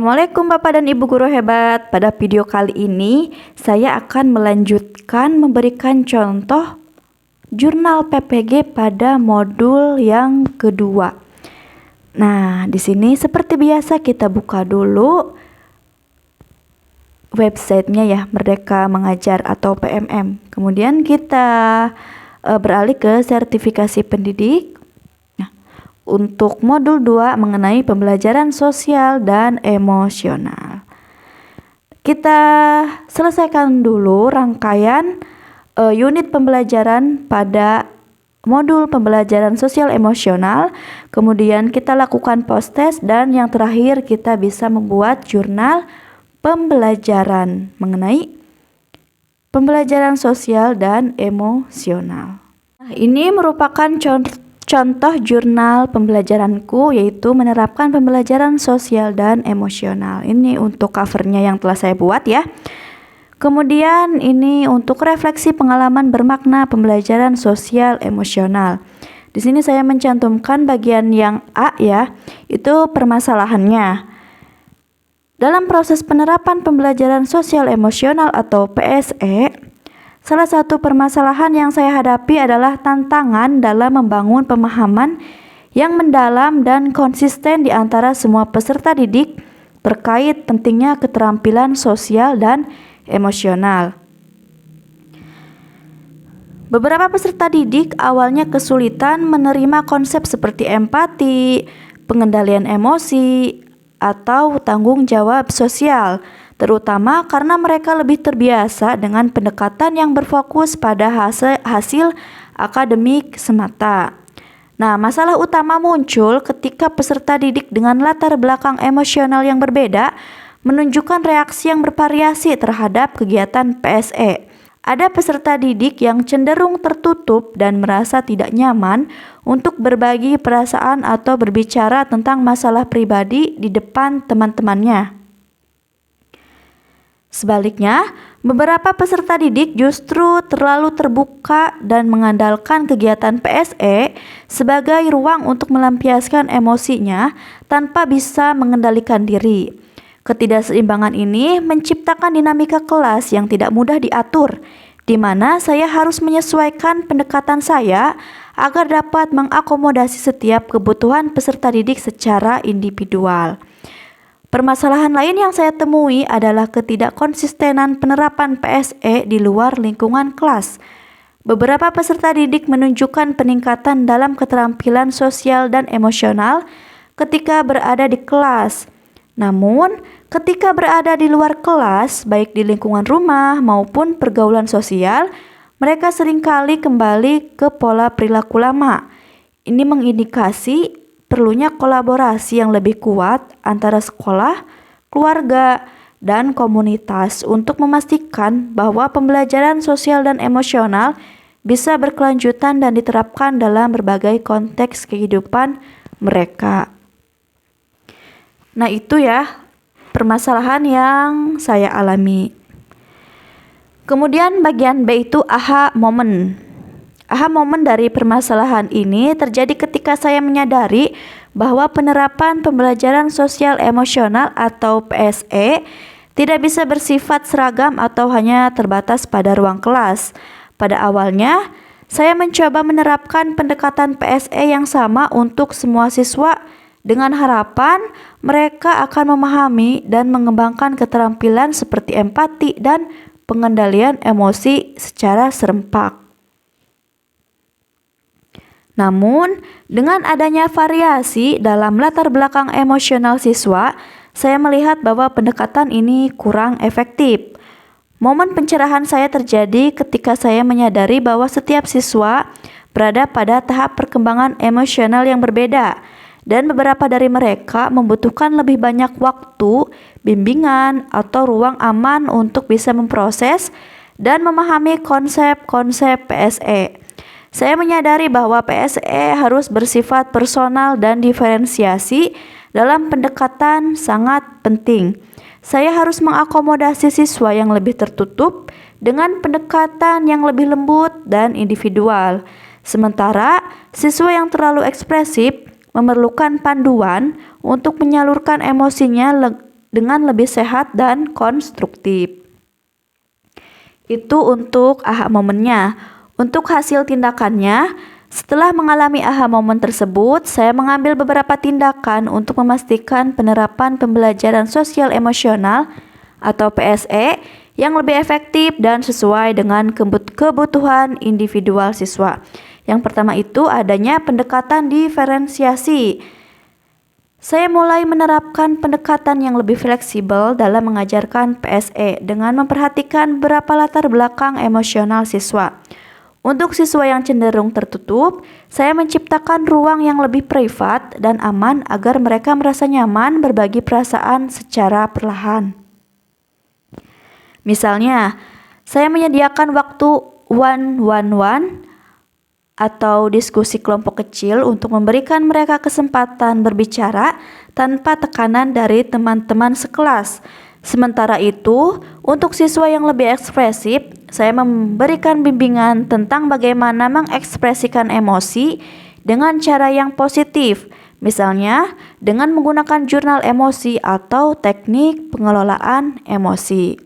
Assalamualaikum Bapak dan Ibu guru hebat. Pada video kali ini saya akan melanjutkan memberikan contoh jurnal PPG pada modul yang kedua. Nah, di sini seperti biasa kita buka dulu websitenya ya, Merdeka Mengajar atau PMM. Kemudian kita beralih ke sertifikasi pendidik. Untuk modul 2 mengenai pembelajaran sosial dan emosional. Kita selesaikan dulu rangkaian unit pembelajaran pada modul pembelajaran sosial emosional. Kemudian kita lakukan post-test dan yang terakhir kita bisa membuat jurnal pembelajaran mengenai pembelajaran sosial dan emosional. Nah, ini merupakan contoh jurnal pembelajaranku, yaitu menerapkan pembelajaran sosial dan emosional. Ini untuk covernya yang telah saya buat ya. Kemudian ini untuk refleksi pengalaman bermakna pembelajaran sosial emosional. Di sini saya mencantumkan bagian yang A ya, itu permasalahannya. Dalam proses penerapan pembelajaran sosial emosional atau PSE, salah satu permasalahan yang saya hadapi adalah tantangan dalam membangun pemahaman yang mendalam dan konsisten di antara semua peserta didik terkait pentingnya keterampilan sosial dan emosional. Beberapa peserta didik awalnya kesulitan menerima konsep seperti empati, pengendalian emosi, atau tanggung jawab sosial, terutama karena mereka lebih terbiasa dengan pendekatan yang berfokus pada hasil akademik semata. Nah, masalah utama muncul ketika peserta didik dengan latar belakang emosional yang berbeda menunjukkan reaksi yang bervariasi terhadap kegiatan PSE. Ada peserta didik yang cenderung tertutup dan merasa tidak nyaman untuk berbagi perasaan atau berbicara tentang masalah pribadi di depan teman-temannya. Sebaliknya, beberapa peserta didik justru terlalu terbuka dan mengandalkan kegiatan PSE sebagai ruang untuk melampiaskan emosinya tanpa bisa mengendalikan diri. Ketidakseimbangan ini menciptakan dinamika kelas yang tidak mudah diatur, di mana saya harus menyesuaikan pendekatan saya agar dapat mengakomodasi setiap kebutuhan peserta didik secara individual. Permasalahan lain yang saya temui adalah ketidakkonsistenan penerapan PSE di luar lingkungan kelas. Beberapa peserta didik menunjukkan peningkatan dalam keterampilan sosial dan emosional ketika berada di kelas. Namun, ketika berada di luar kelas, baik di lingkungan rumah maupun pergaulan sosial, mereka seringkali kembali ke pola perilaku lama. Ini mengindikasi perlunya kolaborasi yang lebih kuat antara sekolah, keluarga, dan komunitas untuk memastikan bahwa pembelajaran sosial dan emosional bisa berkelanjutan dan diterapkan dalam berbagai konteks kehidupan mereka. Nah, itu ya permasalahan yang saya alami. Kemudian bagian B itu aha moment. Aha moment dari permasalahan ini terjadi ketika saya menyadari bahwa penerapan pembelajaran sosial emosional atau PSE tidak bisa bersifat seragam atau hanya terbatas pada ruang kelas. Pada awalnya, saya mencoba menerapkan pendekatan PSE yang sama untuk semua siswa dengan harapan mereka akan memahami dan mengembangkan keterampilan seperti empati dan pengendalian emosi secara serempak. Namun, dengan adanya variasi dalam latar belakang emosional siswa, saya melihat bahwa pendekatan ini kurang efektif. Momen pencerahan saya terjadi ketika saya menyadari bahwa setiap siswa berada pada tahap perkembangan emosional yang berbeda, dan beberapa dari mereka membutuhkan lebih banyak waktu, bimbingan, atau ruang aman untuk bisa memproses dan memahami konsep-konsep PSE. Saya menyadari bahwa PSE harus bersifat personal dan diferensiasi dalam pendekatan sangat penting. Saya harus mengakomodasi siswa yang lebih tertutup dengan pendekatan yang lebih lembut dan individual. Sementara siswa yang terlalu ekspresif memerlukan panduan untuk menyalurkan emosinya dengan lebih sehat dan konstruktif. Itu untuk aha momennya. Untuk hasil tindakannya, setelah mengalami aha momen tersebut, saya mengambil beberapa tindakan untuk memastikan penerapan pembelajaran sosial emosional atau PSE yang lebih efektif dan sesuai dengan kebutuhan individual siswa. Yang pertama itu adanya pendekatan diferensiasi. Saya mulai menerapkan pendekatan yang lebih fleksibel dalam mengajarkan PSE dengan memperhatikan beberapa latar belakang emosional siswa. Untuk siswa yang cenderung tertutup, saya menciptakan ruang yang lebih privat dan aman agar mereka merasa nyaman berbagi perasaan secara perlahan. Misalnya, saya menyediakan waktu one-on-one atau diskusi kelompok kecil untuk memberikan mereka kesempatan berbicara tanpa tekanan dari teman-teman sekelas. Sementara itu, untuk siswa yang lebih ekspresif, saya memberikan bimbingan tentang bagaimana mengekspresikan emosi dengan cara yang positif, misalnya dengan menggunakan jurnal emosi atau teknik pengelolaan emosi.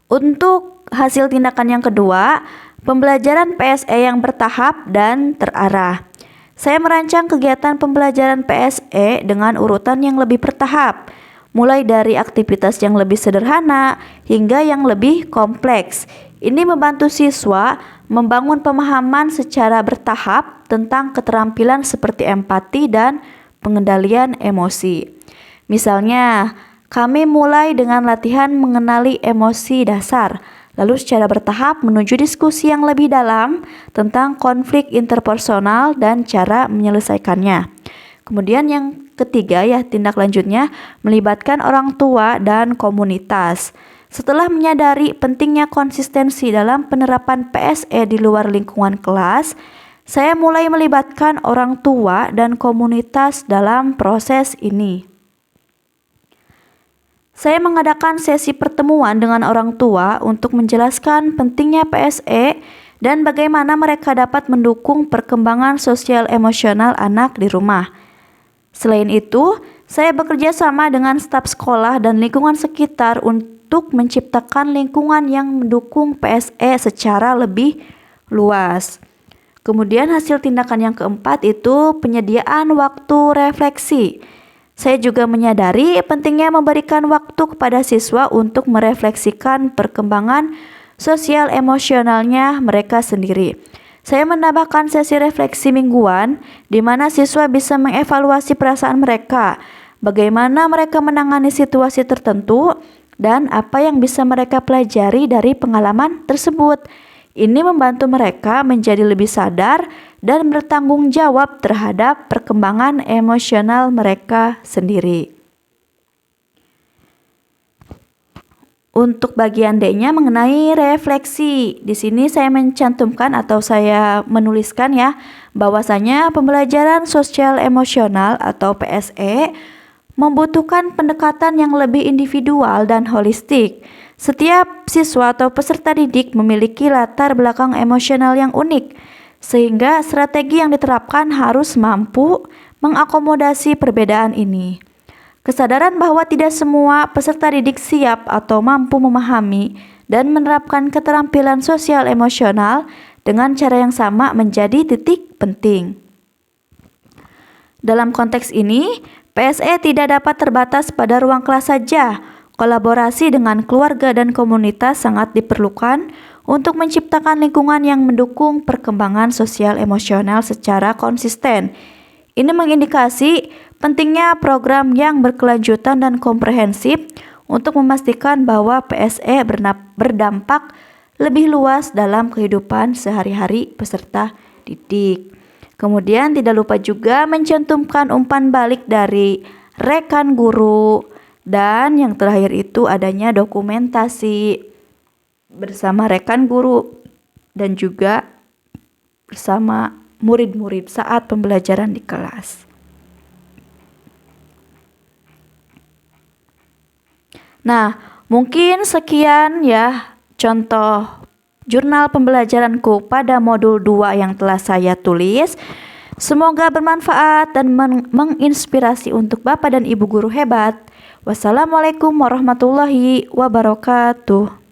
Untuk hasil tindakan yang kedua, pembelajaran PSE yang bertahap dan terarah. Saya merancang kegiatan pembelajaran PSE dengan urutan yang lebih bertahap, mulai dari aktivitas yang lebih sederhana hingga yang lebih kompleks. Ini membantu siswa membangun pemahaman secara bertahap tentang keterampilan seperti empati dan pengendalian emosi. Misalnya, kami mulai dengan latihan mengenali emosi dasar, lalu secara bertahap menuju diskusi yang lebih dalam tentang konflik interpersonal dan cara menyelesaikannya. Kemudian yang ketiga tindak lanjutnya melibatkan orang tua dan komunitas. Setelah menyadari pentingnya konsistensi dalam penerapan PSE di luar lingkungan kelas, saya mulai melibatkan orang tua dan komunitas dalam proses ini. Saya mengadakan sesi pertemuan dengan orang tua untuk menjelaskan pentingnya PSE dan bagaimana mereka dapat mendukung perkembangan sosial emosional anak di rumah. Selain itu, saya bekerja sama dengan staf sekolah dan lingkungan sekitar untuk menciptakan lingkungan yang mendukung PSE secara lebih luas. Kemudian hasil tindakan yang keempat itu penyediaan waktu refleksi. Saya juga menyadari pentingnya memberikan waktu kepada siswa untuk merefleksikan perkembangan sosial emosionalnya mereka sendiri. Saya menambahkan sesi refleksi mingguan di mana siswa bisa mengevaluasi perasaan mereka, bagaimana mereka menangani situasi tertentu, dan apa yang bisa mereka pelajari dari pengalaman tersebut. Ini membantu mereka menjadi lebih sadar dan bertanggung jawab terhadap perkembangan emosional mereka sendiri. Untuk bagian D-nya mengenai refleksi. Di sini saya mencantumkan atau saya menuliskan bahwasanya pembelajaran sosial emosional atau PSE membutuhkan pendekatan yang lebih individual dan holistik. Setiap siswa atau peserta didik memiliki latar belakang emosional yang unik, sehingga strategi yang diterapkan harus mampu mengakomodasi perbedaan ini. Kesadaran bahwa tidak semua peserta didik siap atau mampu memahami dan menerapkan keterampilan sosial emosional dengan cara yang sama menjadi titik penting. Dalam konteks ini, PSE tidak dapat terbatas pada ruang kelas saja. Kolaborasi dengan keluarga dan komunitas sangat diperlukan untuk menciptakan lingkungan yang mendukung perkembangan sosial emosional secara konsisten. Ini mengindikasi pentingnya program yang berkelanjutan dan komprehensif untuk memastikan bahwa PSE berdampak lebih luas dalam kehidupan sehari-hari peserta didik. Kemudian tidak lupa juga mencantumkan umpan balik dari rekan guru. Dan yang terakhir itu adanya dokumentasi bersama rekan guru dan juga bersama murid-murid saat pembelajaran di kelas. Nah, mungkin sekian contoh jurnal pembelajaranku pada modul 2 yang telah saya tulis. Semoga bermanfaat dan menginspirasi untuk Bapak dan Ibu guru hebat. Wassalamualaikum warahmatullahi wabarakatuh.